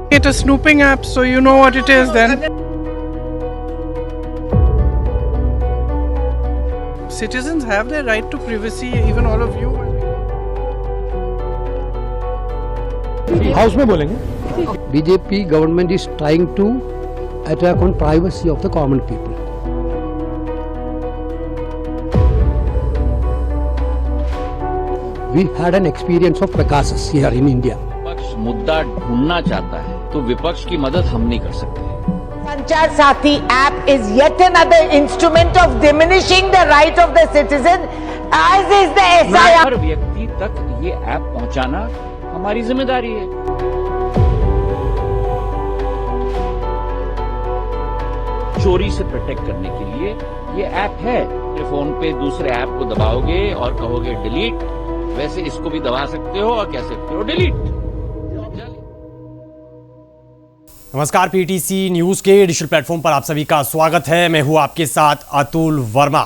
It a snooping app, so you know what it is then. Citizens have their right to privacy, even all of you. House में बोलेंगे। BJP government is trying to attack on privacy of the common people. We had an experience of Pegasus here in India. विपक्ष मुद्दा ढूंढना चाहता है तो विपक्ष की मदद हम नहीं कर सकते। Sanchar Sathi app is yet another instrument of diminishing the right of the citizen, as is the SIR. हर व्यक्ति तक ये ऐप पहुंचाना हमारी जिम्मेदारी है। चोरी से प्रोटेक्ट करने के लिए ये ऐप है। फोन पे दूसरे ऐप को दबाओगे और कहोगे डिलीट, वैसे इसको भी दबा सकते हो और कह सकते हो डिलीट। नमस्कार, पीटीसी न्यूज के डिजिटल प्लेटफॉर्म पर आप सभी का स्वागत है। मैं हूं आपके साथ अतुल वर्मा।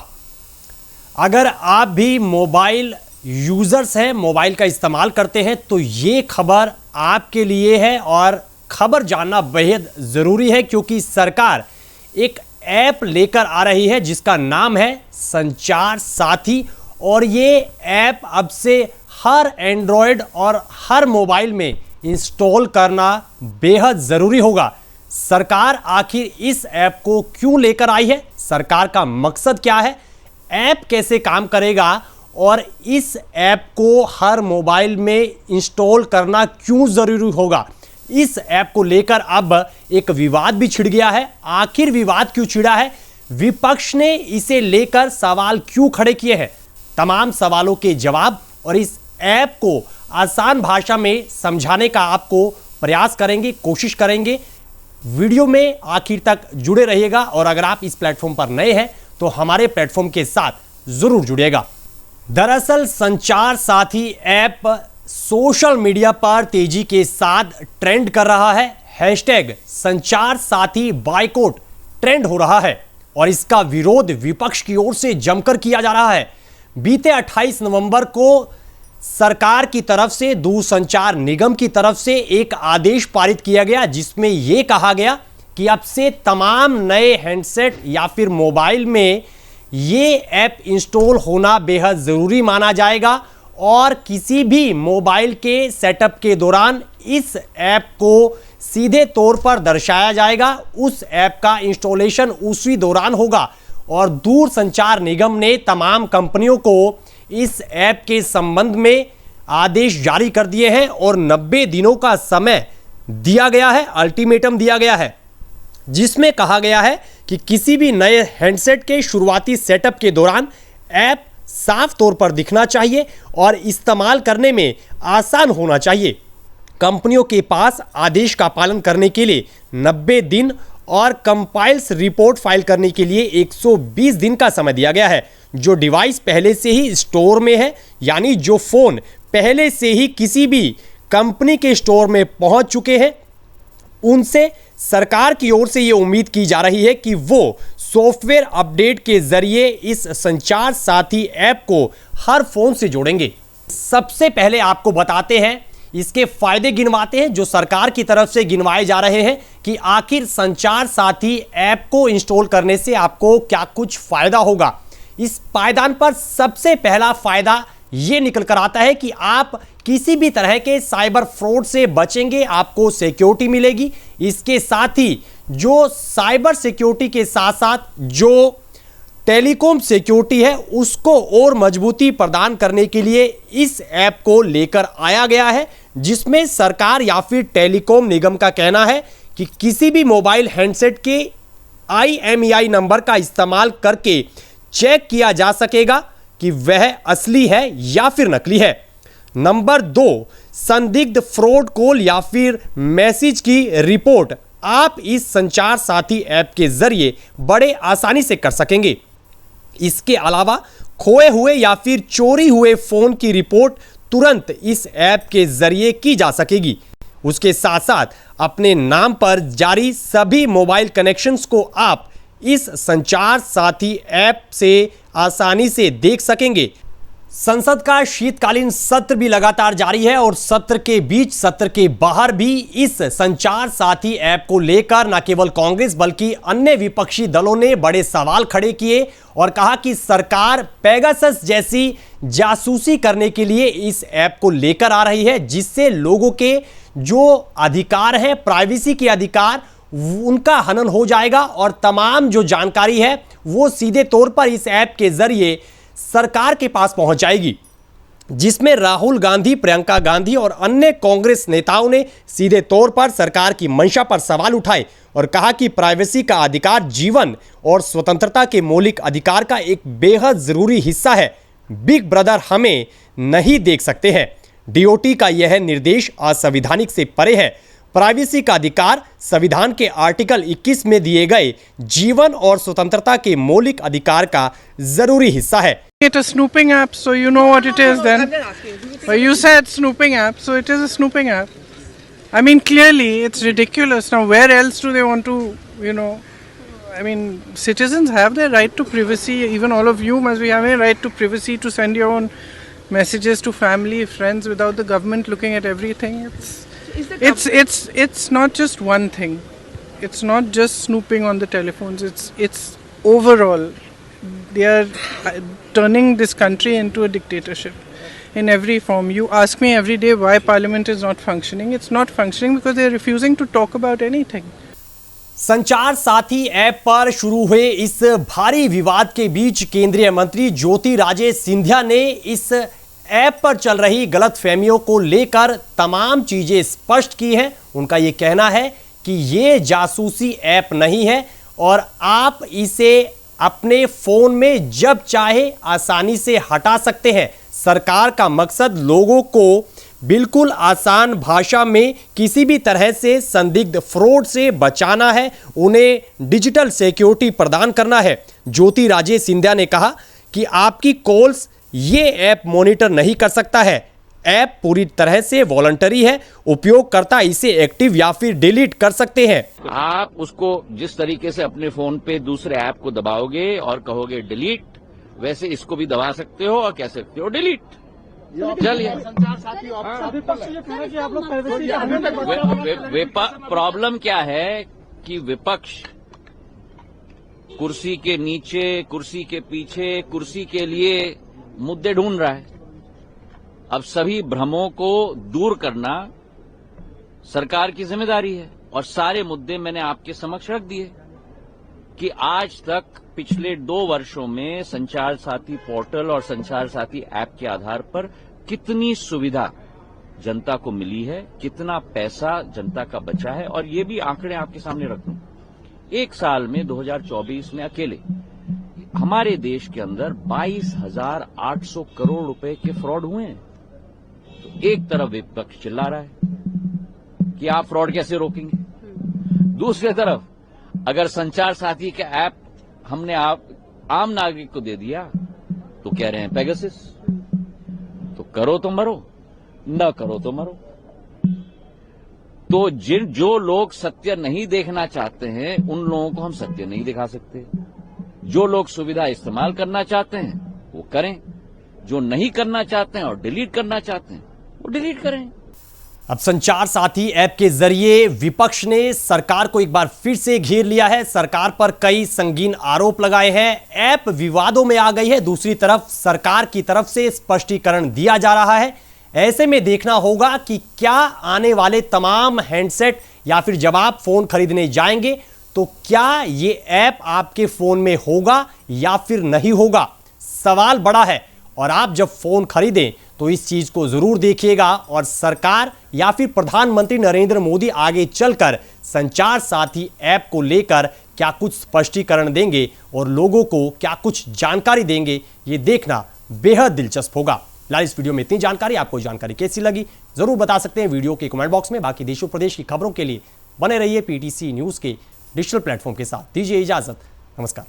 अगर आप भी मोबाइल यूजर्स हैं, मोबाइल का इस्तेमाल करते हैं, तो ये खबर आपके लिए है और खबर जानना बेहद ज़रूरी है, क्योंकि सरकार एक ऐप लेकर आ रही है जिसका नाम है संचार साथी। और ये ऐप अब से हर एंड्रॉयड और हर मोबाइल में इंस्टॉल करना बेहद ज़रूरी होगा। सरकार आखिर इस ऐप को क्यों लेकर आई है, सरकार का मकसद क्या है, ऐप कैसे काम करेगा और इस ऐप को हर मोबाइल में इंस्टॉल करना क्यों ज़रूरी होगा, इस ऐप को लेकर अब एक विवाद भी छिड़ गया है। आखिर विवाद क्यों छिड़ा है, विपक्ष ने इसे लेकर सवाल क्यों खड़े किए हैं, तमाम सवालों के जवाब और इस ऐप को आसान भाषा में समझाने का आपको प्रयास करेंगे, कोशिश करेंगे। वीडियो में आखिर तक जुड़े रहिएगा और अगर आप इस प्लेटफॉर्म पर नए हैं तो हमारे प्लेटफॉर्म के साथ जरूर जुड़िएगा। दरअसल संचार साथी ऐप सोशल मीडिया पर तेजी के साथ ट्रेंड कर रहा है। हैशटैग संचार साथी बायकॉट ट्रेंड हो रहा है और इसका विरोध विपक्ष की ओर से जमकर किया जा रहा है। बीते 28 नवंबर को सरकार की तरफ से, दूरसंचार निगम की तरफ से एक आदेश पारित किया गया जिसमें यह कहा गया कि अब से तमाम नए हैंडसेट या फिर मोबाइल में ये ऐप इंस्टॉल होना बेहद ज़रूरी माना जाएगा और किसी भी मोबाइल के सेटअप के दौरान इस ऐप को सीधे तौर पर दर्शाया जाएगा। उस ऐप का इंस्टॉलेशन उसी दौरान होगा और दूरसंचार निगम ने तमाम कंपनियों को इस ऐप के संबंध में आदेश जारी कर दिए हैं और 90 दिनों का समय दिया गया है, अल्टीमेटम दिया गया है, जिसमें कहा गया है कि किसी भी नए हैंडसेट के शुरुआती सेटअप के दौरान ऐप साफ तौर पर दिखना चाहिए और इस्तेमाल करने में आसान होना चाहिए। कंपनियों के पास आदेश का पालन करने के लिए 90 दिन और कंपाइल्स रिपोर्ट फाइल करने के लिए 120 दिन का समय दिया गया है। जो डिवाइस पहले से ही स्टोर में है, यानी जो फ़ोन पहले से ही किसी भी कंपनी के स्टोर में पहुंच चुके हैं, उनसे सरकार की ओर से ये उम्मीद की जा रही है कि वो सॉफ्टवेयर अपडेट के जरिए इस संचार साथी ऐप को हर फ़ोन से जोड़ेंगे। सबसे पहले आपको बताते हैं, इसके फायदे गिनवाते हैं जो सरकार की तरफ से गिनवाए जा रहे हैं कि आखिर संचार साथी ऐप को इंस्टॉल करने से आपको क्या कुछ फायदा होगा। इस पायदान पर सबसे पहला फायदा ये निकल कर आता है कि आप किसी भी तरह के साइबर फ्रॉड से बचेंगे, आपको सिक्योरिटी मिलेगी। इसके साथ ही जो साइबर सिक्योरिटी के साथ साथ जो टेलीकॉम सिक्योरिटी है उसको और मजबूती प्रदान करने के लिए इस ऐप को लेकर आया गया है, जिसमें सरकार या फिर टेलीकॉम निगम का कहना है कि किसी भी मोबाइल हैंडसेट के IMEI नंबर का इस्तेमाल करके चेक किया जा सकेगा कि वह असली है या फिर नकली है। नंबर 2, संदिग्ध फ्रॉड कॉल या फिर मैसेज की रिपोर्ट आप इस संचार साथी ऐप के जरिए बड़े आसानी से कर सकेंगे। इसके अलावा खोए हुए या फिर चोरी हुए फोन की रिपोर्ट तुरंत इस ऐप के जरिए की जा सकेगी। उसके साथ साथ अपने नाम पर जारी सभी मोबाइल कनेक्शंस को आप इस संचार साथी ऐप से आसानी से देख सकेंगे। संसद का शीतकालीन सत्र भी लगातार जारी है और सत्र के बीच, सत्र के बाहर भी इस संचार साथी ऐप को लेकर न केवल कांग्रेस बल्कि अन्य विपक्षी दलों ने बड़े सवाल खड़े किए और कहा कि सरकार पेगासस जैसी जासूसी करने के लिए इस ऐप को लेकर आ रही है, जिससे लोगों के जो अधिकार है, प्राइवेसी के अधिकार, उनका हनन हो जाएगा और तमाम जो जानकारी है वो सीधे तौर पर इस ऐप के जरिए सरकार के पास पहुंच जाएगी, जिसमें राहुल गांधी, प्रियंका गांधी और अन्य कांग्रेस नेताओं ने सीधे तौर पर सरकार की मंशा पर सवाल उठाए और कहा कि प्राइवेसी का अधिकार जीवन और स्वतंत्रता के मौलिक अधिकार का एक बेहद जरूरी हिस्सा है। बिग ब्रदर हमें नहीं देख सकते हैं। डीओटी का यह निर्देश असंवैधानिक से परे है। प्राइवेसी का अधिकार संविधान के आर्टिकल 21 में दिए गए जीवन और स्वतंत्रता के मौलिक अधिकार का जरूरी हिस्सा है। It a snooping app, so you know what it is then. You said snooping app, so it is a snooping app. I mean, clearly it's ridiculous. Now, where else do they want to, I mean, citizens have their right to privacy. Even all of you must be having a right to privacy to send your own messages to family, friends without the government looking at everything. It's not just one thing. It's not just snooping on the telephones. It's overall. They are turning this country into a dictatorship in every form. You ask me every day why Parliament is not functioning. It's not functioning because they are refusing to talk about anything. संचार साथी app पर शुरू हुए इस भारी विवाद के बीच केंद्रीय मंत्री ज्योतिरादित्य सिंधिया ने इस ऐप पर चल रही गलतफहमियों को लेकर तमाम चीजें स्पष्ट की हैं। उनका यह कहना है कि ये जासूसी ऐप नहीं है और आप इसे अपने फोन में जब चाहे आसानी से हटा सकते हैं। सरकार का मकसद लोगों को बिल्कुल आसान भाषा में किसी भी तरह से संदिग्ध फ्रॉड से बचाना है, उन्हें डिजिटल सिक्योरिटी प्रदान करना है। ज्योतिरादित्य सिंधिया ने कहा कि आपकी कॉल्स ये ऐप मॉनिटर नहीं कर सकता है। ऐप पूरी तरह से वॉलंटरी है, उपयोगकर्ता इसे एक्टिव या फिर डिलीट कर सकते हैं। आप उसको जिस तरीके से अपने फोन पे दूसरे ऐप को दबाओगे और कहोगे डिलीट, वैसे इसको भी दबा सकते हो और कह सकते हो डिलीट। चलिए, प्रॉब्लम क्या है कि विपक्ष कुर्सी के नीचे, कुर्सी के पीछे, कुर्सी के लिए मुद्दे ढूंढ रहा है। अब सभी भ्रमों को दूर करना सरकार की जिम्मेदारी है और सारे मुद्दे मैंने आपके समक्ष रख दिए कि आज तक पिछले 2 वर्षों में संचार साथी पोर्टल और संचार साथी ऐप के आधार पर कितनी सुविधा जनता को मिली है, कितना पैसा जनता का बचा है। और ये भी आंकड़े आपके सामने रख दूं, एक साल में 2024 में अकेले हमारे देश के अंदर 22,800 करोड़ रुपए के फ्रॉड हुए हैं। तो एक तरफ विपक्ष चिल्ला रहा है कि आप फ्रॉड कैसे रोकेंगे, दूसरी तरफ अगर संचार साथी का ऐप हमने आम नागरिक को दे दिया तो कह रहे हैं पेगासस। तो करो तो मरो, न करो तो मरो। तो जो लोग सत्य नहीं देखना चाहते हैं उन लोगों को हम सत्य नहीं दिखा सकते। जो लोग सुविधा इस्तेमाल करना चाहते हैं वो करें, जो नहीं करना चाहते हैं और डिलीट करना चाहते हैं वो डिलीट करें। अब संचार साथी ऐप के जरिए विपक्ष ने सरकार को एक बार फिर से घेर लिया है। सरकार पर कई संगीन आरोप लगाए हैं। ऐप विवादों में आ गई है। दूसरी तरफ सरकार की तरफ से स्पष्टीकरण दिया जा रहा है। ऐसे में देखना होगा कि क्या आने वाले तमाम हैंडसेट या फिर जब आप फोन खरीदने जाएंगे तो क्या ये ऐप आपके फोन में होगा या फिर नहीं होगा। सवाल बड़ा है और आप जब फोन खरीदें तो इस चीज को जरूर देखिएगा और सरकार या फिर प्रधानमंत्री नरेंद्र मोदी आगे चलकर संचार साथी ऐप को लेकर क्या कुछ स्पष्टीकरण देंगे और लोगों को क्या कुछ जानकारी देंगे, ये देखना बेहद दिलचस्प होगा। फिलहाल इस वीडियो में इतनी जानकारी। आपको जानकारी कैसी लगी जरूर बता सकते हैं वीडियो के कमेंट बॉक्स में। बाकी देश और प्रदेश की खबरों के लिए बने रहिए पीटीसी न्यूज के डिजिटल प्लेटफॉर्म के साथ। दीजिए इजाजत, नमस्कार।